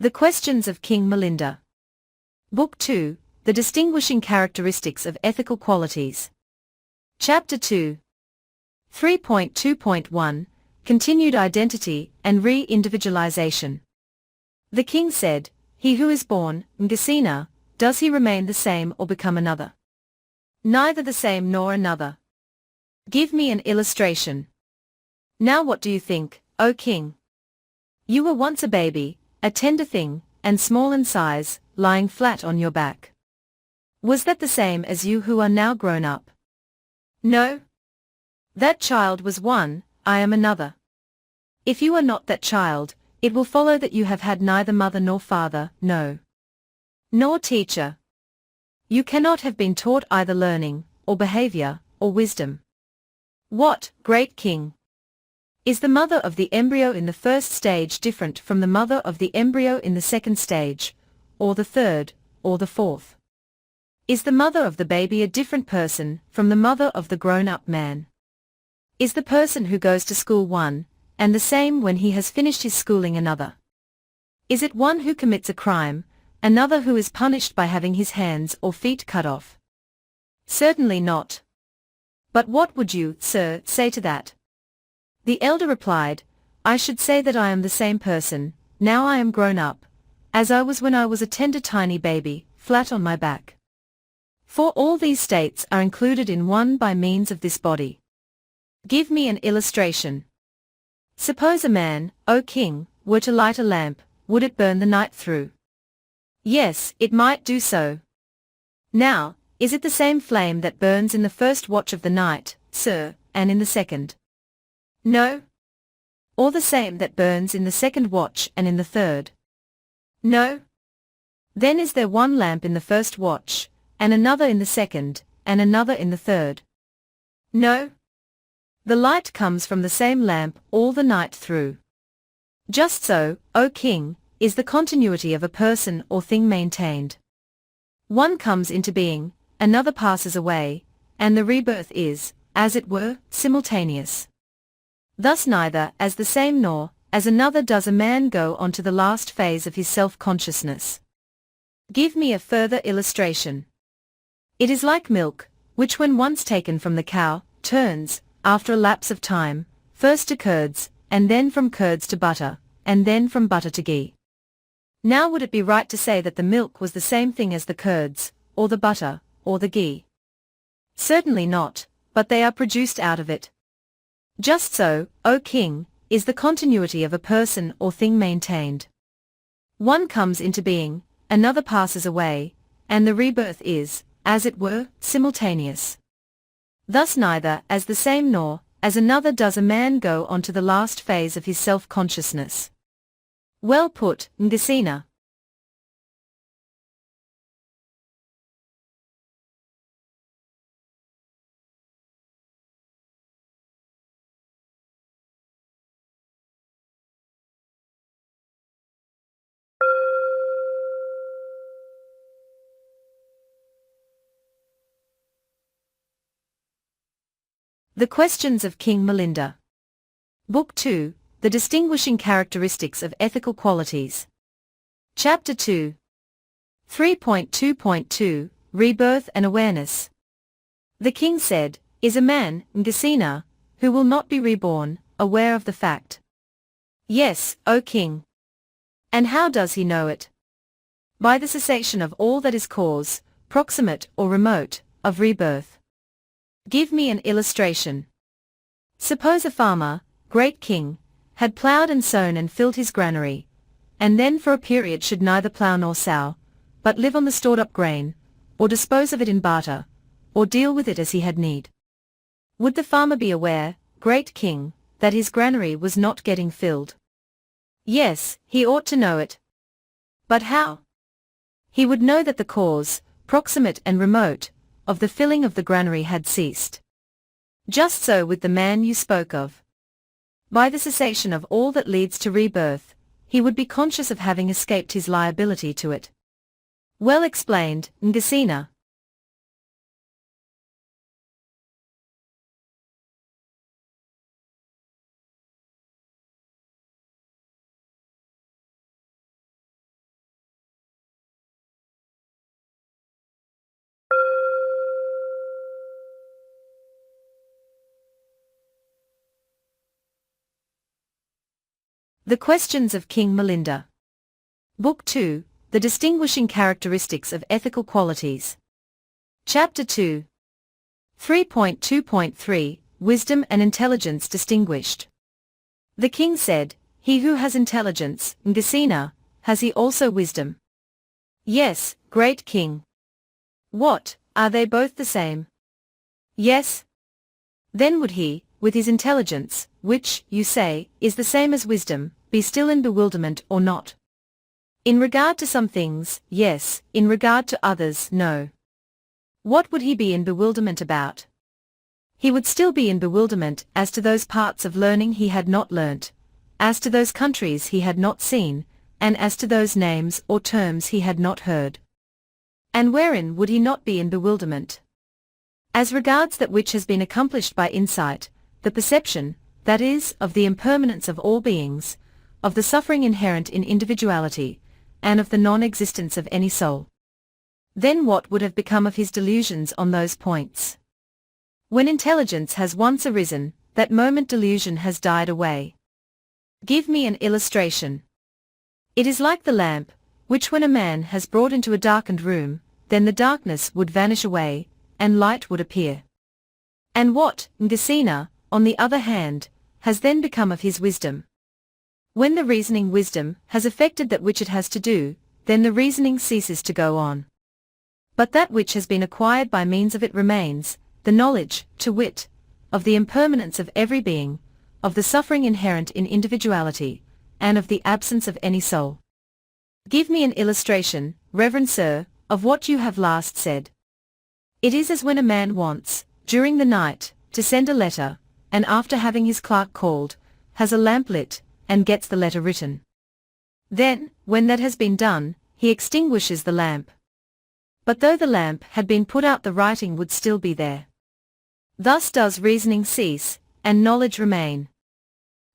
The Questions of King Milinda. Book 2, The Distinguishing Characteristics of Ethical Qualities. Chapter 2. 3.2.1, Continued Identity and Re-Individualization. The king said, "He who is born, vipassanā, does he remain the same or become another? Neither the same nor another. Give me an illustration." Now what do you think, O king? You were once a baby, a tender thing, and small in size, lying flat on your back. Was that the same as you who are now grown up? No. That child was one, I am another. If you are not that child, it will follow that you have had neither mother nor father, no, nor teacher. You cannot have been taught either learning, or behavior, or wisdom. What, great king? Is the mother of the embryo in the first stage different from the mother of the embryo in the second stage, or the third, or the fourth? Is the mother of the baby a different person from the mother of the grown-up man? Is the person who goes to school one, and the same when he has finished his schooling another? Is it one who commits a crime, another who is punished by having his hands or feet cut off? Certainly not. But what would you, sir, say to that? The elder replied, "I should say that I am the same person, now I am grown up, as I was when I was a tender tiny baby, flat on my back. For all these states are included in one by means of this body." Give me an illustration. Suppose a man, O king, were to light a lamp, would it burn the night through? Yes, it might do so. Now, is it the same flame that burns in the first watch of the night, sir, and in the second? No. Or the same that burns in the second watch and in the third? No. Then is there one lamp in the first watch, and another in the second, and another in the third? No. The light comes from the same lamp all the night through. Just so, O king, is the continuity of a person or thing maintained. One comes into being, another passes away, and the rebirth is, as it were, simultaneous. Thus neither as the same nor as another does a man go on to the last phase of his self-consciousness. Give me a further illustration. It is like milk, which when once taken from the cow, turns, after a lapse of time, first to curds, and then from curds to butter, and then from butter to ghee. Now would it be right to say that the milk was the same thing as the curds, or the butter, or the ghee? Certainly not, but they are produced out of it. Just so, O king, is the continuity of a person or thing maintained. One comes into being, another passes away, and the rebirth is, as it were, simultaneous. Thus neither as the same nor as another does a man go on to the last phase of his self-consciousness. Well put, vipassanā. The Questions of King Milinda. Book 2, The Distinguishing Characteristics of Ethical Qualities. Chapter 2. 3.2.2, Rebirth and Awareness. The king said, "Is a man, vipassanā, who will not be reborn, aware of the fact?" Yes, O king. And how does he know it? By the cessation of all that is cause, proximate or remote, of rebirth. Give me an illustration. Suppose a farmer, great king, had ploughed and sown and filled his granary, and then for a period should neither plough nor sow, but live on the stored-up grain, or dispose of it in barter, or deal with it as he had need. Would the farmer be aware, great king, that his granary was not getting filled? Yes, he ought to know it. But how? He would know that the cause, proximate and remote, of the filling of the granary had ceased. Just so with the man you spoke of. By the cessation of all that leads to rebirth, he would be conscious of having escaped his liability to it. Well explained, vipassanā. The Questions of King Milinda. Book 2, The Distinguishing Characteristics of Ethical Qualities. Chapter 2. 3.2.3 Wisdom and Intelligence Distinguished. The king said, "He who has intelligence, vipassanā, has he also wisdom?" "Yes, great king." "What, are they both the same?" "Yes." "Then would he, with his intelligence, which, you say, is the same as wisdom, be still in bewilderment or not?" "In regard to some things, yes, in regard to others, no." "What would he be in bewilderment about?" "He would still be in bewilderment as to those parts of learning he had not learnt, as to those countries he had not seen, and as to those names or terms he had not heard." "And wherein would he not be in bewilderment?" "As regards that which has been accomplished by insight, the perception, that is, of the impermanence of all beings, of the suffering inherent in individuality, and of the non-existence of any soul." Then what would have become of his delusions on those points? When intelligence has once arisen, that moment delusion has died away. Give me an illustration. It is like the lamp, which when a man has brought into a darkened room, then the darkness would vanish away, and light would appear. And what, vipassanā, on the other hand, has then become of his wisdom? When the reasoning wisdom has effected that which it has to do, then the reasoning ceases to go on. But that which has been acquired by means of it remains, the knowledge, to wit, of the impermanence of every being, of the suffering inherent in individuality, and of the absence of any soul. Give me an illustration, Reverend Sir, of what you have last said. It is as when a man wants, during the night, to send a letter, and after having his clerk called, has a lamp lit, and gets the letter written. Then, when that has been done, he extinguishes the lamp. But though the lamp had been put out, the writing would still be there. Thus does reasoning cease, and knowledge remain.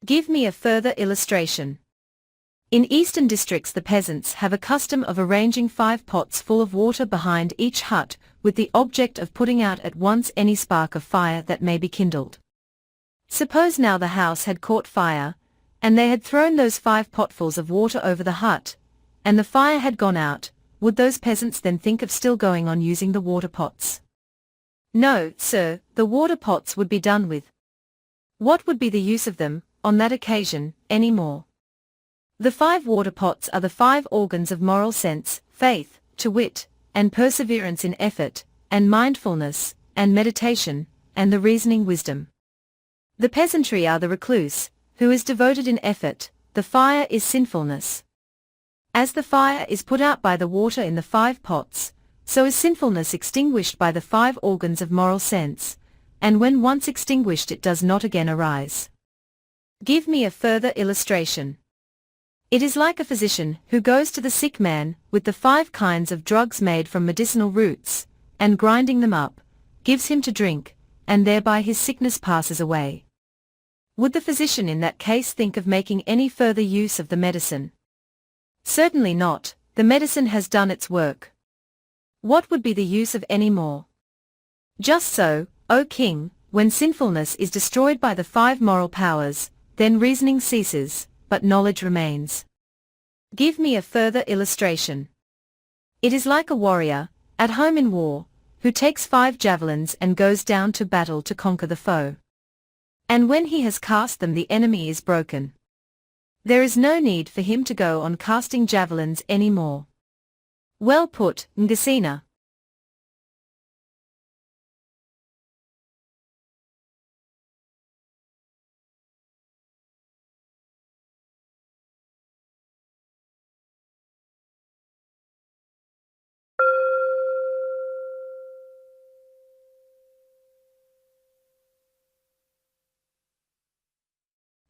Give me a further illustration. In eastern districts the peasants have a custom of arranging 5 pots full of water behind each hut, with the object of putting out at once any spark of fire that may be kindled. Suppose now the house had caught fire, and they had thrown those 5 potfuls of water over the hut, and the fire had gone out, would those peasants then think of still going on using the water pots? No, sir, the water pots would be done with. What would be the use of them, on that occasion, any more? The 5 water pots are the 5 organs of moral sense, faith, to wit, and perseverance in effort, and mindfulness, and meditation, and the reasoning wisdom. The peasantry are the recluse, who is devoted in effort, the fire is sinfulness. As the fire is put out by the water in the 5 pots, so is sinfulness extinguished by the 5 organs of moral sense, and when once extinguished it does not again arise. Give me a further illustration. It is like a physician who goes to the sick man with the 5 kinds of drugs made from medicinal roots, and grinding them up, gives him to drink, and thereby his sickness passes away. Would the physician in that case think of making any further use of the medicine? Certainly not, the medicine has done its work. What would be the use of any more? Just so, O king, when sinfulness is destroyed by the 5 moral powers, then reasoning ceases, but knowledge remains. Give me a further illustration. It is like a warrior, at home in war, who takes 5 javelins and goes down to battle to conquer the foe. And when he has cast them the enemy is broken. There is no need for him to go on casting javelins any more. Well put, vipassanā.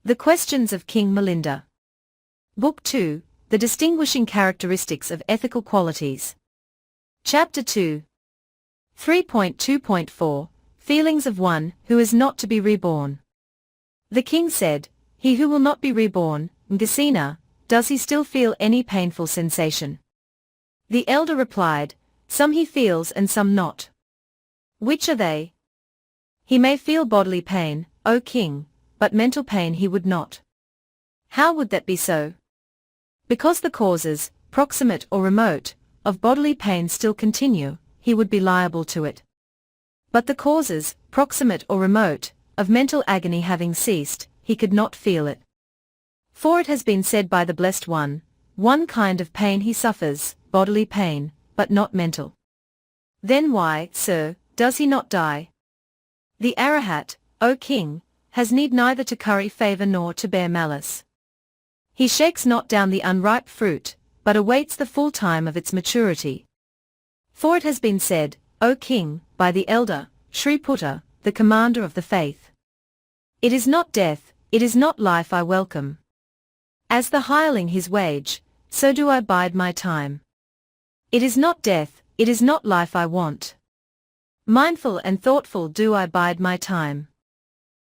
The Questions of King Milinda. Book 2, The Distinguishing Characteristics of Ethical Qualities. Chapter 2. 3.2.4 Feelings of One Who is Not to be Reborn. The king said, "He who will not be reborn, vipassanā, does he still feel any painful sensation?" The elder replied, "Some he feels and some not." "Which are they?" "He may feel bodily pain, O king, but mental pain he would not." How would that be so? Because the causes, proximate or remote, of bodily pain still continue, he would be liable to it. But the causes, proximate or remote, of mental agony having ceased, he could not feel it. For it has been said by the Blessed one kind of pain he suffers, bodily pain, but not mental. Then why, sir, does he not die? The Arahat, O king, has need neither to curry favour nor to bear malice. He shakes not down the unripe fruit, but awaits the full time of its maturity. For it has been said, O king, by the elder, Sri Putta, the commander of the faith. It is not death, it is not life I welcome. As the hireling his wage, so do I bide my time. It is not death, it is not life I want. Mindful and thoughtful do I bide my time.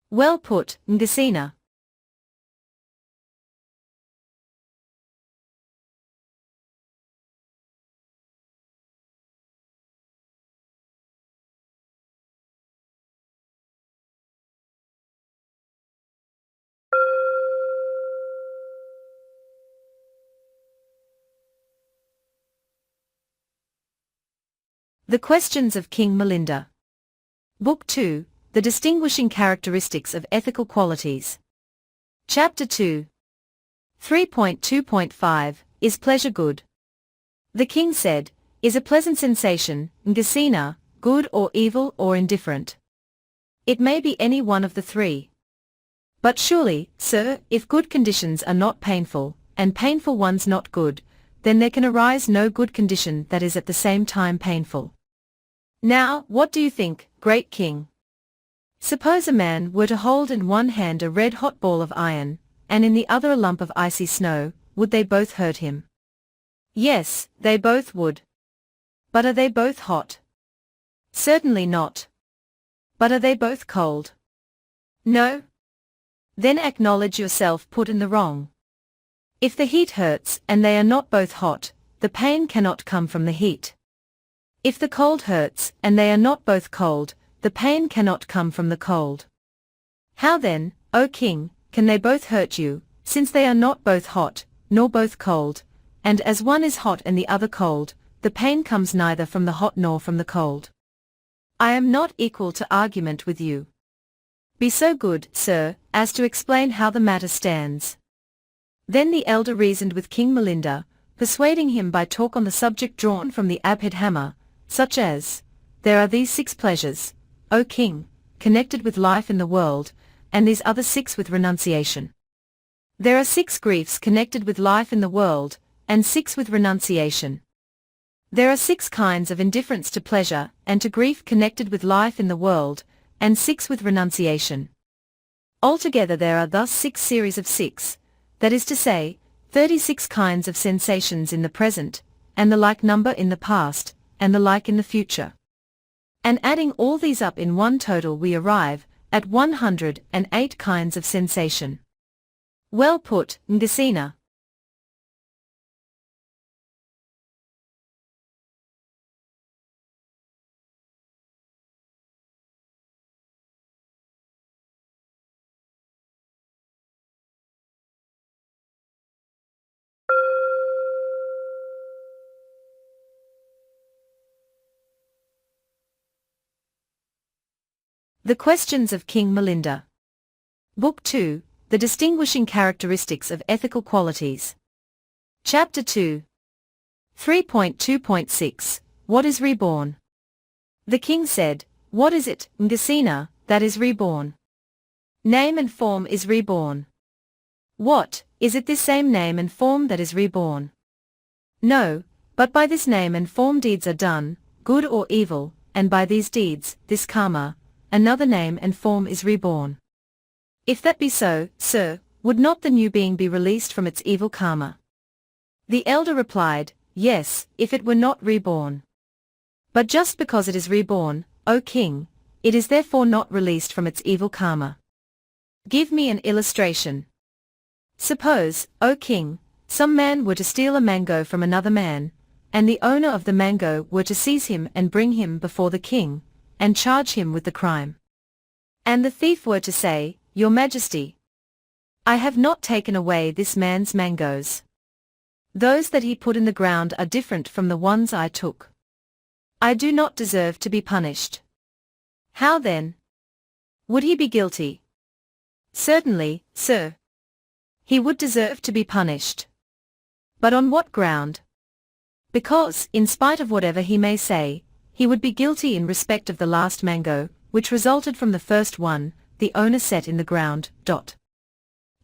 Well put, Ngasina. The Questions of King Milinda. Book 2, The Distinguishing Characteristics of Ethical Qualities. Chapter 2. 3.2.5, Is Pleasure Good? The king said, Is a pleasant sensation, Ngasina, good or evil or indifferent? It may be any one of the three. But surely, sir, if good conditions are not painful, and painful ones not good, then there can arise no good condition that is at the same time painful. Now, what do you think, great king? Suppose a man were to hold in one hand a red-hot ball of iron, and in the other a lump of icy snow, would they both hurt him? Yes, they both would. But are they both hot? Certainly not. But are they both cold? No. Then acknowledge yourself put in the wrong. If the heat hurts and they are not both hot, the pain cannot come from the heat. If the cold hurts and they are not both cold, the pain cannot come from the cold. How then, O king, can they both hurt you, since they are not both hot, nor both cold, and as one is hot and the other cold, the pain comes neither from the hot nor from the cold? I am not equal to argument with you. Be so good, sir, as to explain how the matter stands. Then the elder reasoned with King Milinda, persuading him by talk on the subject drawn from the Addhānavagga, such as, there are these 6 pleasures, O king, connected with life in the world, and these other 6 with renunciation. There are 6 griefs connected with life in the world, and 6 with renunciation. There are 6 kinds of indifference to pleasure and to grief connected with life in the world, and 6 with renunciation. Altogether there are thus 6 series of 6, that is to say, 36 kinds of sensations in the present, and the like number in the past, and the like in the future. And adding all these up in one total we arrive at 108 kinds of sensation. Well put, Ngasina. The Questions of King Milinda. Book 2, The Distinguishing Characteristics of Ethical Qualities. Chapter 2. 3.2.6, What is reborn? The king said, What is it, Ngasina, that is reborn? Name and form is reborn. What, is it this same name and form that is reborn? No, but by this name and form deeds are done, good or evil, and by these deeds, this karma, another name and form is reborn. If that be so, sir, would not the new being be released from its evil karma? The elder replied, Yes, if it were not reborn. But just because it is reborn, O king, it is therefore not released from its evil karma. Give me an illustration. Suppose, O king, some man were to steal a mango from another man, and the owner of the mango were to seize him and bring him before the king, and charge him with the crime. And the thief were to say, Your Majesty, I have not taken away this man's mangoes. Those that he put in the ground are different from the ones I took. I do not deserve to be punished. How then? Would he be guilty? Certainly, sir. He would deserve to be punished. But on what ground? Because, in spite of whatever he may say, he would be guilty in respect of the last mango, which resulted from the first one, the owner set in the ground.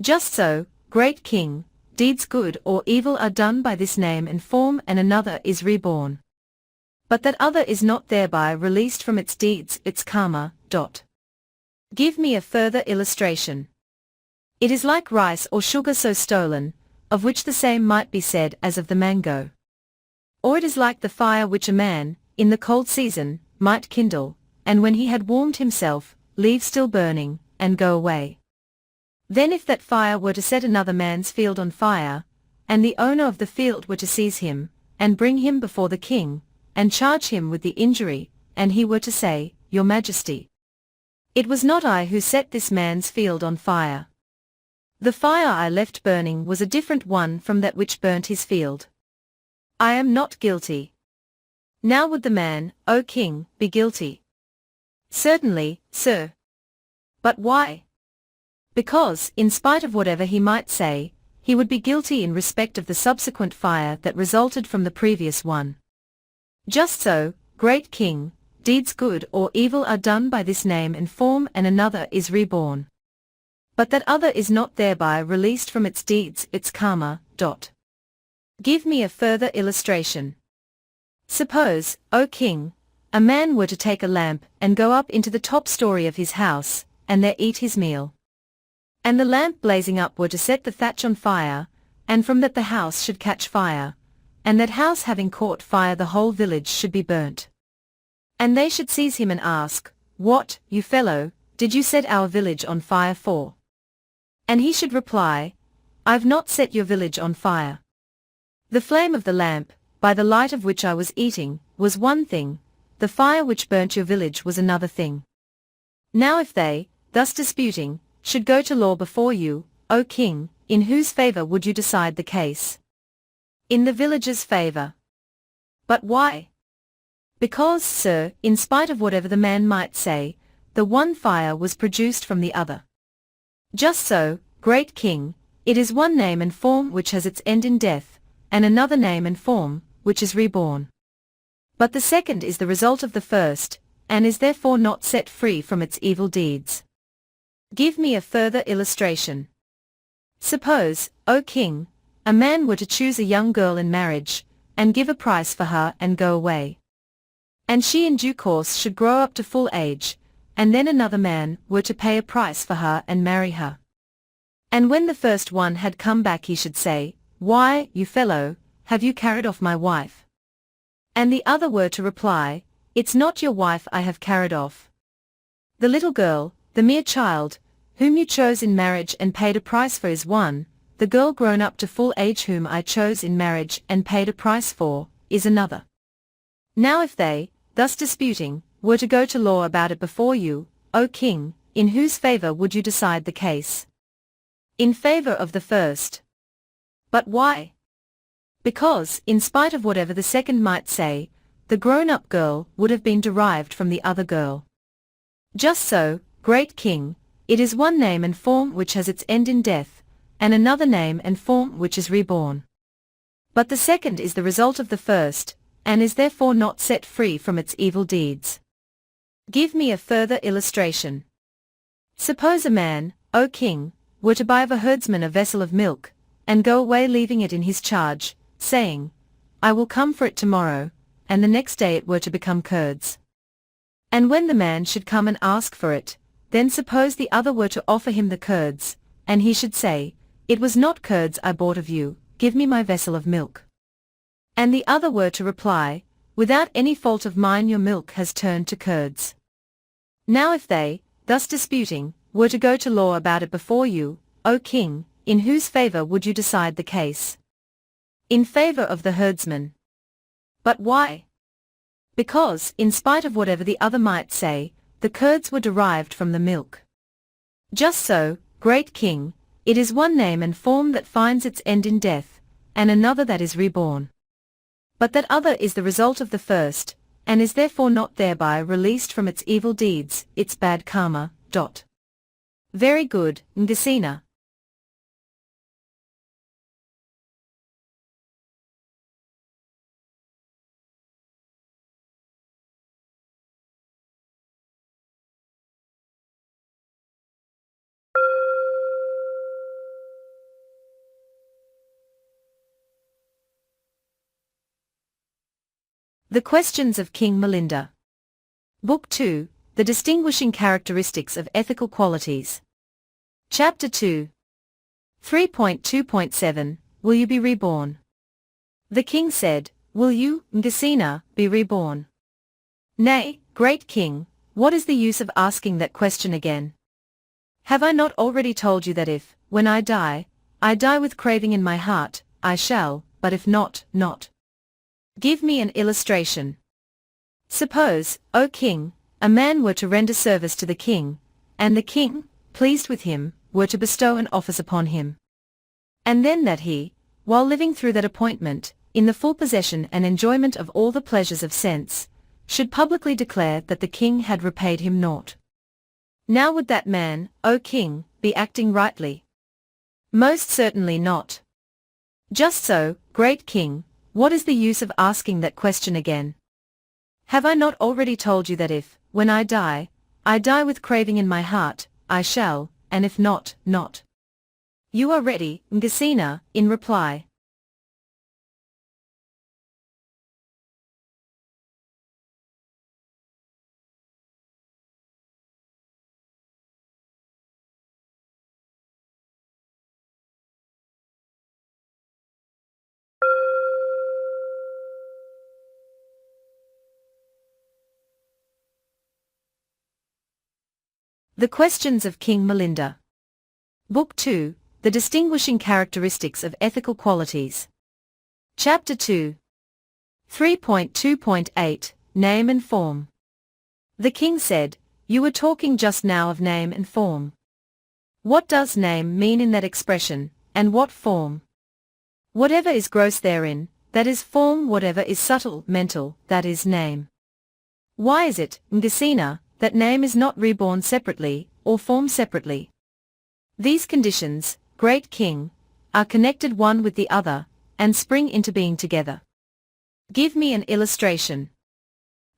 Just so, great king, deeds good or evil are done by this name and form, and another is reborn. But that other is not thereby released from its deeds, its karma. Give me a further illustration. It is like rice or sugar so stolen, of which the same might be said as of the mango. Or it is like the fire which a man, in the cold season, might kindle, and when he had warmed himself, leave still burning, and go away. Then if that fire were to set another man's field on fire, and the owner of the field were to seize him, and bring him before the king, and charge him with the injury, and he were to say, Your Majesty, it was not I who set this man's field on fire. The fire I left burning was a different one from that which burnt his field. I am not guilty. Now would the man, O king, be guilty? Certainly, sir. But why? Because, in spite of whatever he might say, he would be guilty in respect of the subsequent fire that resulted from the previous one. Just so, great king, deeds good or evil are done by this name and form, and another is reborn. But that other is not thereby released from its deeds, its karma. Give me a further illustration. Suppose, O king, a man were to take a lamp and go up into the top story of his house, and there eat his meal. And the lamp blazing up were to set the thatch on fire, and from that the house should catch fire, and that house having caught fire the whole village should be burnt. And they should seize him and ask, What, you fellow, did you set our village on fire for? And he should reply, I've not set your village on fire. The flame of the lamp, by the light of which I was eating, was one thing, the fire which burnt your village was another thing. Now if they, thus disputing, should go to law before you, O king, in whose favor would you decide the case? In the village's favor. But why? Because, sir, in spite of whatever the man might say, the one fire was produced from the other. Just so, great king, it is one name and form which has its end in death, and another name and form, which is reborn. But the second is the result of the first, and is therefore not set free from its evil deeds. Give me a further illustration. Suppose, O king, a man were to choose a young girl in marriage, and give a price for her and go away. And she in due course should grow up to full age, and then another man were to pay a price for her and marry her. And when the first one had come back he should say, Why, you fellow, have you carried off my wife? And the other were to reply, It's not your wife I have carried off. The little girl, the mere child, whom you chose in marriage and paid a price for is one, the girl grown up to full age whom I chose in marriage and paid a price for, is another. Now if they, thus disputing, were to go to law about it before you, O king, in whose favor would you decide the case? In favor of the first. But why? Because, in spite of whatever the second might say, the grown-up girl would have been derived from the other girl. Just so, great king, it is one name and form which has its end in death, and another name and form which is reborn. But the second is the result of the first, and is therefore not set free from its evil deeds. Give me a further illustration. Suppose a man, O king, were to buy of a herdsman a vessel of milk, and go away leaving it in his charge, saying, I will come for it tomorrow, and the next day it were to become curds. And when the man should come and ask for it, then suppose the other were to offer him the curds, and he should say, It was not curds I bought of you, give me my vessel of milk. And the other were to reply, Without any fault of mine your milk has turned to curds. Now if they, thus disputing, were to go to law about it before you, O king, in whose favor would you decide the case? In favor of the herdsman. But why? Because, in spite of whatever the other might say, the curds were derived from the milk. Just so, great king, It is one name and form that finds its end in death, and another that is reborn. But that other is the result of the first, and is therefore not thereby released from its evil deeds, its bad karma. Very good, Ngasina. The Questions of King Milinda. Book 2, The Distinguishing Characteristics of Ethical Qualities. Chapter 2. 3.2.7, Will you be reborn? The king said, Will you, Ngasina, be reborn? Nay, great king, what is the use of asking that question again? Have I not already told you that if, when I die with craving in my heart, I shall, but if not, not. Give me an illustration. Suppose, O king, a man were to render service to the king, and the king, pleased with him, were to bestow an office upon him. And then that he, while living through that appointment, in the full possession and enjoyment of all the pleasures of sense, should publicly declare that the king had repaid him naught. Now would that man, O king, be acting rightly? Most certainly not. Just so, great king, what is the use of asking that question again? Have I not already told you that if, when I die with craving in my heart, I shall, and if not, not. You are ready, Ngasina, in reply. The Questions of King Milinda. Book 2, The Distinguishing Characteristics of Ethical Qualities. Chapter 2. 3.2.8, Name and Form. The king said, You were talking just now of name and form. What does name mean in that expression, and what form? Whatever is gross therein, that is form. Whatever is subtle, mental, that is name. Why is it, Ngasina, that name is not reborn separately, or form separately? These conditions, great king, are connected one with the other, and spring into being together. Give me an illustration.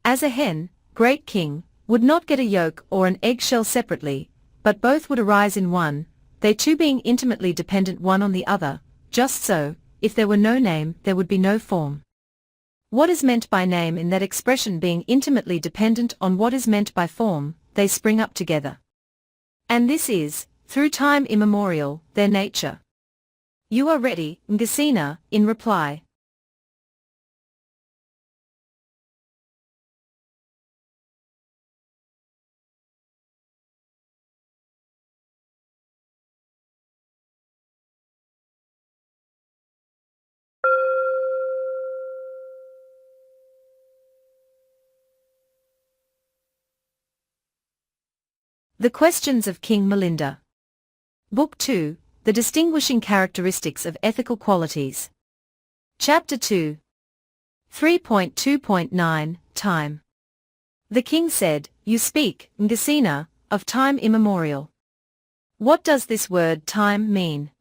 As a hen, great king, would not get a yolk or an eggshell separately, but both would arise in one, they two being intimately dependent one on the other. Just so, if there were no name, there would be no form. What is meant by name in that expression being intimately dependent on what is meant by form, they spring up together. And this is, through time immemorial, their nature. You are ready, Ngasina, in reply. The Questions of King Milinda. Book 2, The Distinguishing Characteristics of Ethical Qualities. Chapter 2. 3.2.9, Time. The king said, You speak, Ngasina, of time immemorial. What does this word time mean?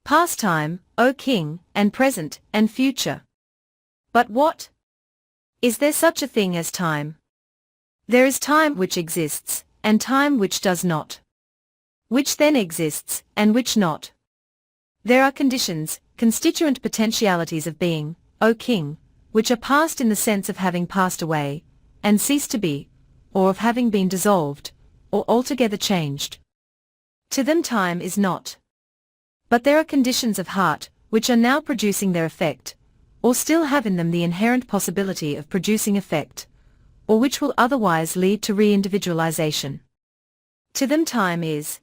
Past time, O king, and present, and future. But what? Is there such a thing as time? There is time which exists, and time which does not. Which then exists, and which not. There are conditions, constituent potentialities of being, O king, which are past in the sense of having passed away, and ceased to be, or of having been dissolved, or altogether changed. To them time is not. But there are conditions of heart, which are now producing their effect, or still have in them the inherent possibility of producing effect, or which will otherwise lead to re-individualization. To them time is.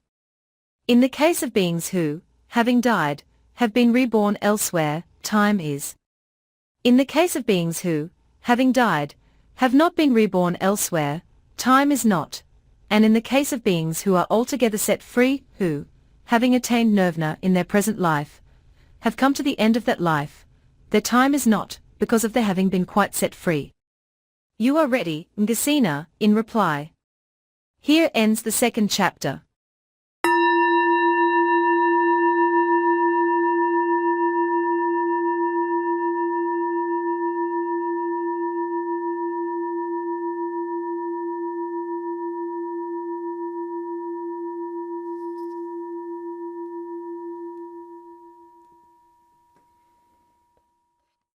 In the case of beings who, having died, have been reborn elsewhere, time is. In the case of beings who, having died, have not been reborn elsewhere, time is not, and in the case of beings who are altogether set free, who, having attained nirvana in their present life, have come to the end of that life. Their time is not, because of their having been quite set free. You are ready, Milindapañha, in reply. Here ends the second chapter.